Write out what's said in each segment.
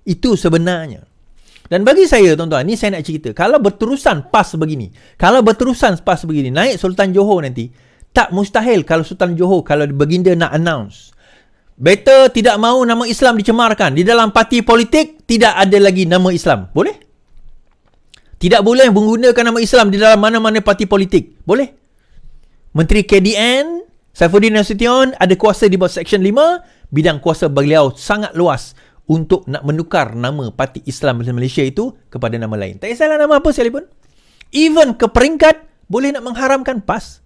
Itu sebenarnya. Dan bagi saya, tuan-tuan, ni saya nak cerita. Kalau berterusan PAS begini, naik Sultan Johor nanti, tak mustahil kalau Sultan Johor, kalau baginda nak announce, better tidak mahu nama Islam dicemarkan. Di dalam parti politik, tidak ada lagi nama Islam. Boleh? Tidak boleh menggunakan nama Islam di dalam mana-mana parti politik. Boleh? Menteri KDN, Saifuddin Nasution, ada kuasa di bawah Seksyen 5. Bidang kuasa beliau sangat luas untuk nak menukar nama parti Islam Malaysia itu kepada nama lain. Tak kisahlah nama apa sekalipun. Even ke peringkat, boleh nak mengharamkan PAS.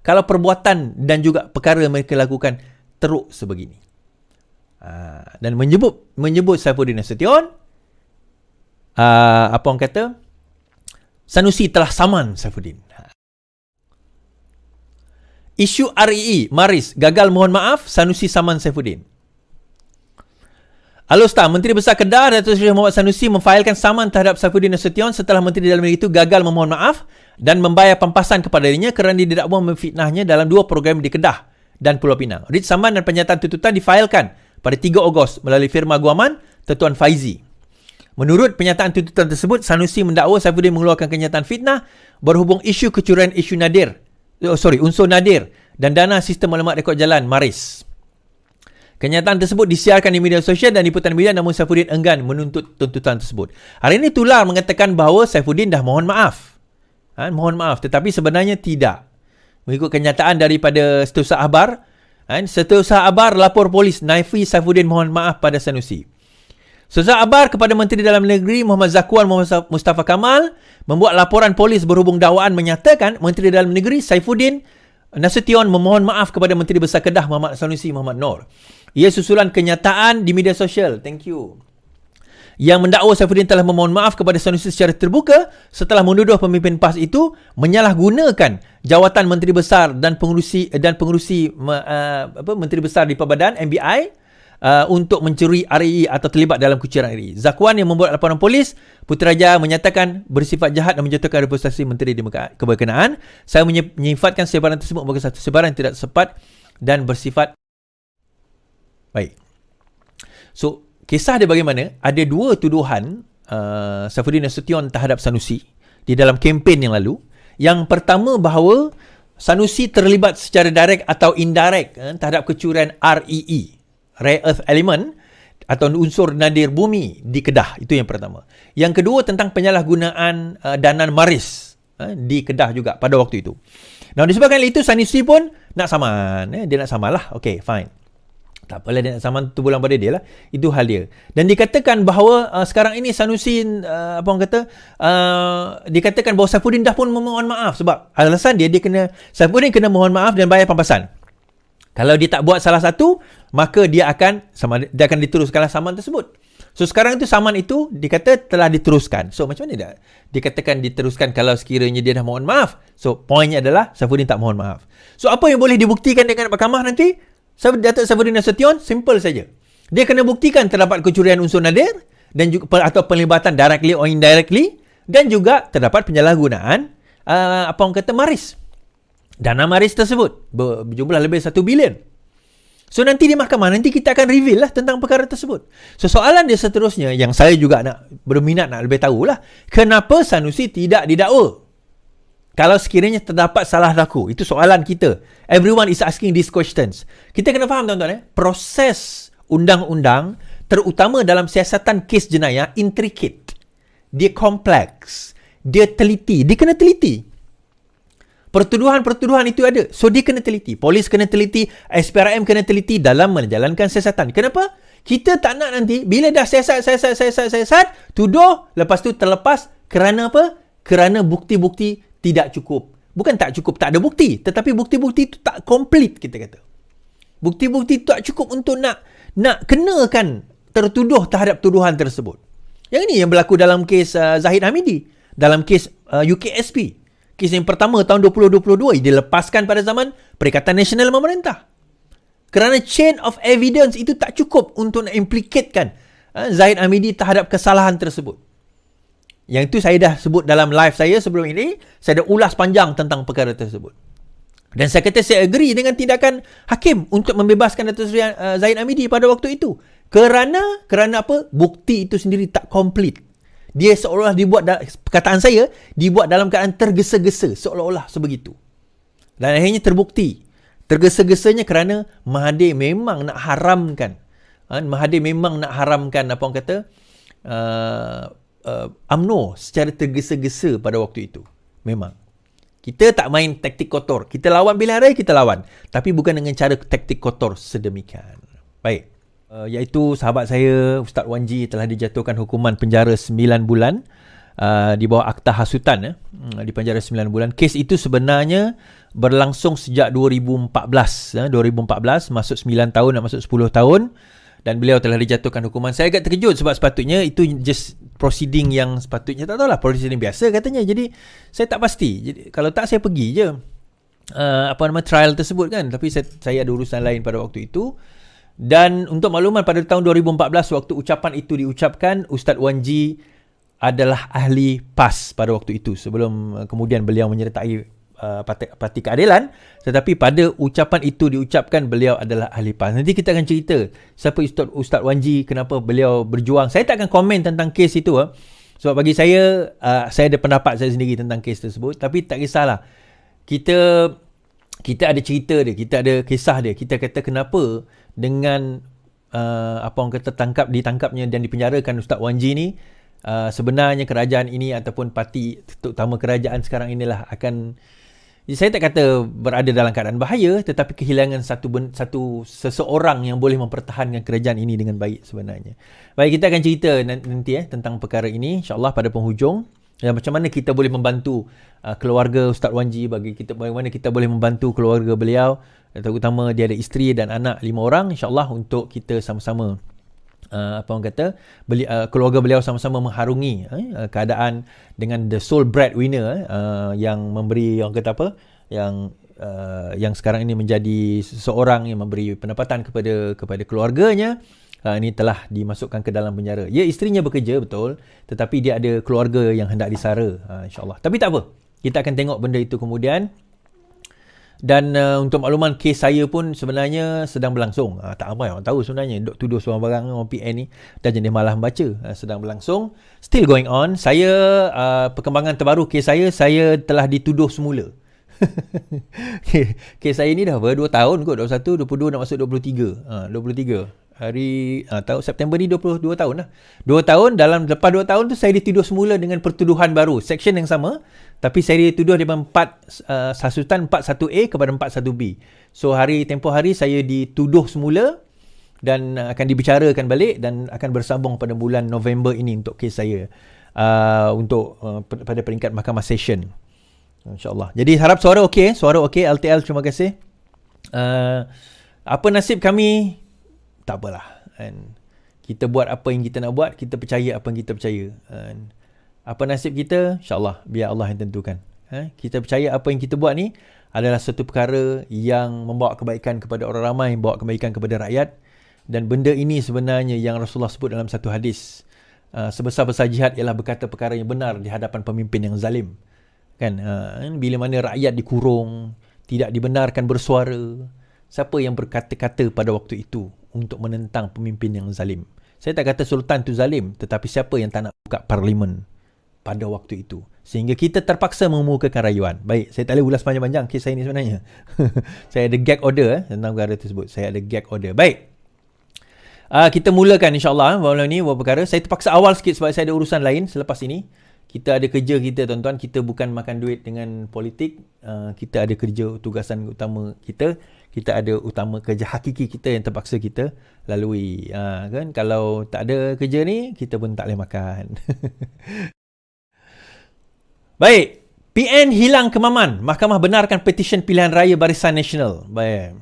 Kalau perbuatan dan juga perkara mereka lakukan teruk sebegini. Dan menyebut Saifuddin Nasution, apa orang kata, Sanusi telah saman Saifuddin. Isu REE, Maris, gagal mohon maaf, Sanusi saman Saifuddin. Alostar, Menteri Besar Kedah Datuk Seri Muhammad Sanusi memfailkan saman terhadap Saifuddin Nasution setelah Menteri Dalam Negeri itu gagal memohon maaf dan membayar pampasan kepadanya kerana didakwa memfitnahnya dalam 2 program di Kedah dan Pulau Pinang. Writ saman dan pernyataan tuntutan difailkan pada 3 Ogos melalui firma guaman Tuan Faizi. Menurut pernyataan tuntutan tersebut, Sanusi mendakwa Saifuddin mengeluarkan kenyataan fitnah berhubung isu kecurian unsur nadir dan dana sistem maklumat rekod jalan Maris. Kenyataan tersebut disiarkan di media sosial dan liputan media, namun Saifuddin enggan menuntut tuntutan tersebut. Hari ini Tular mengatakan bahawa Saifuddin dah mohon maaf. Tetapi sebenarnya tidak. Mengikut kenyataan daripada Setiausaha Akhbar, Setiausaha Akhbar lapor polis nafi Saifuddin mohon maaf pada Sanusi. Setiausaha Akhbar kepada Menteri Dalam Negeri Muhammad Zakuan Mustafa Kamal membuat laporan polis berhubung dakwaan menyatakan Menteri Dalam Negeri Saifuddin Nasution memohon maaf kepada Menteri Besar Kedah Muhammad Sanusi Muhammad Noor. Ia susulan kenyataan di media sosial. Thank you. Yang mendakwa Saifuddin telah memohon maaf kepada Sanusi secara terbuka setelah menuduh pemimpin PAS itu menyalahgunakan jawatan Menteri Besar dan pengurusi Menteri Besar di Perbadan MBI untuk mencuri REE atau terlibat dalam kucuran REE. Zakuan yang membuat laporan polis Putrajaya menyatakan bersifat jahat dan menjatuhkan reputasi menteri di keberkenaan. Saya menyifatkan sebaran tersebut sebagai satu sebaran tidak tepat dan bersifat baik. So, kisah dia bagaimana? Ada 2 tuduhan Saifuddin Nasution terhadap Sanusi di dalam kempen yang lalu. Yang pertama bahawa Sanusi terlibat secara direct atau indirect terhadap kecurian REE, Rare Earth Element, atau unsur nadir bumi di Kedah. Itu yang pertama. Yang kedua tentang penyalahgunaan dana Maris di Kedah juga pada waktu itu. Nah, disebabkan itu Sanusi pun nak saman. Dia nak saman lah. Okay, fine. Tak apalah, dia nak saman tu bulan pada dia lah. Itu hal dia. Dan dikatakan bahawa sekarang ini Sanusi, dikatakan bahawa Saifuddin dah pun memohon maaf. Sebab alasan dia Saifuddin kena mohon maaf dan bayar pampasan. Kalau dia tak buat salah satu, maka dia akan diteruskanlah saman tersebut. So sekarang itu saman itu dikata telah diteruskan. So macam mana dia dikatakan diteruskan kalau sekiranya dia dah mohon maaf? So poinnya adalah Saifuddin tak mohon maaf. So apa yang boleh dibuktikan dengan mahkamah nanti? Datuk Saifuddin Nasution, simple saja. Dia kena buktikan terdapat kecurian unsur nadir dan juga atau penlibatan directly or indirectly, dan juga terdapat penyalahgunaan Maris. Dana Maris tersebut berjumlah lebih 1 bilion. So nanti di mahkamah, nanti kita akan reveal lah tentang perkara tersebut. So soalan dia seterusnya yang saya juga nak berminat nak lebih tahulah, kenapa Sanusi tidak didakwa kalau sekiranya terdapat salah laku? Itu soalan kita. Everyone is asking these questions. Kita kena faham, tuan-tuan, proses undang-undang terutama dalam siasatan kes jenayah intricate. Dia kompleks. Dia teliti. Dia kena teliti. Pertuduhan-pertuduhan itu ada. So, dia kena teliti. Polis kena teliti. SPRM kena teliti dalam menjalankan siasatan. Kenapa? Kita tak nak nanti, bila dah siasat, tuduh, lepas tu terlepas. Kerana apa? Kerana bukti-bukti tidak cukup. Bukan tak cukup, tak ada bukti. Tetapi bukti-bukti itu tak complete, kita kata. Bukti-bukti itu tak cukup untuk nak kenakan tertuduh terhadap tuduhan tersebut. Yang ini yang berlaku dalam kes Zahid Hamidi. Dalam kes UKSP. Kes yang pertama tahun 2022 dilepaskan pada zaman Perikatan Nasional Memerintah. Kerana chain of evidence itu tak cukup untuk nak implikatekan Zahid Hamidi terhadap kesalahan tersebut. Yang itu saya dah sebut dalam live saya sebelum ini. Saya dah ulas panjang tentang perkara tersebut. Dan saya kata saya agree dengan tindakan hakim untuk membebaskan Datuk Seri Zahid Hamidi pada waktu itu. Kerana apa? Bukti itu sendiri tak komplit. Dia seolah-olah dibuat, perkataan saya, dibuat dalam keadaan tergesa-gesa, seolah-olah sebegitu. Dan akhirnya terbukti. Tergesa-gesanya kerana Mahathir memang nak haramkan. Mahathir memang nak haramkan, apa orang kata, UMNO secara tergesa-gesa pada waktu itu. Memang. Kita tak main taktik kotor. Kita lawan pilihan raya, kita lawan. Tapi bukan dengan cara taktik kotor sedemikian. Baik. Iaitu sahabat saya Ustaz Wan G telah dijatuhkan hukuman penjara 9 bulan di bawah akta hasutan, di penjara 9 bulan. Kes itu sebenarnya berlangsung sejak 2014, 2014 masuk 9 tahun nak masuk 10 tahun, dan beliau telah dijatuhkan hukuman. Saya agak terkejut sebab sepatutnya itu just proceeding yang sepatutnya, tak tahulah, proceeding biasa katanya. Jadi saya tak pasti. Jadi kalau tak, saya pergi je trial tersebut kan. Tapi saya ada urusan lain pada waktu itu. Dan untuk makluman, pada tahun 2014 waktu ucapan itu diucapkan, Ustaz Wan G adalah ahli PAS pada waktu itu, sebelum kemudian beliau menyertai Parti Keadilan. Tetapi pada ucapan itu diucapkan, beliau adalah ahli PAS. Nanti kita akan cerita siapa Ustaz Wan G, kenapa beliau berjuang. Saya tak akan komen tentang kes itu, sebab bagi saya ada pendapat saya sendiri tentang kes tersebut. Tapi tak kisahlah, kita ada cerita dia, kita ada kisah dia. Kita kata kenapa dengan ditangkapnya dan dipenjarakan Ustaz Wan G ni, sebenarnya kerajaan ini ataupun parti, terutama kerajaan sekarang inilah akan, saya tak kata berada dalam keadaan bahaya, tetapi kehilangan seseorang yang boleh mempertahankan kerajaan ini dengan baik sebenarnya. Baik, kita akan cerita nanti tentang perkara ini insya-Allah pada penghujung. Dan macam mana kita boleh membantu keluarga Ustaz Wan G, bagaimana kita boleh membantu keluarga beliau, terutama dia ada isteri dan anak 5 orang, insya-Allah, untuk kita sama-sama keluarga beliau sama-sama mengharungi keadaan dengan the sole breadwinner yang memberi, orang kata apa, yang sekarang ini menjadi seseorang yang memberi pendapatan kepada keluarganya. Ini telah dimasukkan ke dalam penjara. Ya, isterinya bekerja, betul, tetapi dia ada keluarga yang hendak disara, insya-Allah. Tapi tak apa, kita akan tengok benda itu kemudian. Dan untuk makluman, kes saya pun sebenarnya sedang berlangsung. Tak ramai orang tahu sebenarnya, dok tuduh seorang barang orang PN ni, dah jenis malah membaca. Sedang berlangsung, still going on. Saya perkembangan terbaru kes saya telah dituduh semula. Kes saya ni dah 2 tahun kot, 21, 22 nak masuk 23. 23 hari tahun September ni 22 tahun lah. 2 tahun, lepas 2 tahun tu saya dituduh semula dengan pertuduhan baru, section yang sama, tapi saya dituduh daripada hasutan 41A kepada 41B. So tempoh hari saya dituduh semula dan akan dibicarakan balik dan akan bersambung pada bulan November ini untuk kes saya, pada peringkat mahkamah session, insya-Allah. Jadi harap suara okey, LTL, terima kasih. Apa nasib kami? Tak apalah, kita buat apa yang kita nak buat, kita percaya apa yang kita percaya. Apa nasib kita, insya-Allah biar Allah yang tentukan. Kita percaya apa yang kita buat ni adalah satu perkara yang membawa kebaikan kepada orang ramai, membawa kebaikan kepada rakyat. Dan benda ini sebenarnya yang Rasulullah sebut dalam satu hadis, sebesar-besar jihad ialah berkata perkara yang benar di hadapan pemimpin yang zalim. Kan, bila mana rakyat dikurung, tidak dibenarkan bersuara, siapa yang berkata-kata pada waktu itu untuk menentang pemimpin yang zalim? Saya tak kata sultan tu zalim, tetapi siapa yang tak nak buka parlimen pada waktu itu, sehingga kita terpaksa mengemukakan rayuan. Baik, saya tak boleh ulas panjang-panjang kes saya ni sebenarnya. Saya ada gag order tentang perkara tersebut. Saya ada gag order. Baik, kita mulakan insya-Allah malam ni beberapa perkara. Saya terpaksa awal sikit sebab saya ada urusan lain selepas ini. Kita ada kerja kita, tuan-tuan. Kita bukan makan duit dengan politik. Kita ada kerja, tugasan utama kita. Kita ada kerja hakiki kita yang terpaksa kita lalui. Kan? Kalau tak ada kerja ni, kita pun tak boleh makan. Baik. PN hilang kemaman. Mahkamah benarkan petisyen pilihan raya Barisan Nasional. Baik.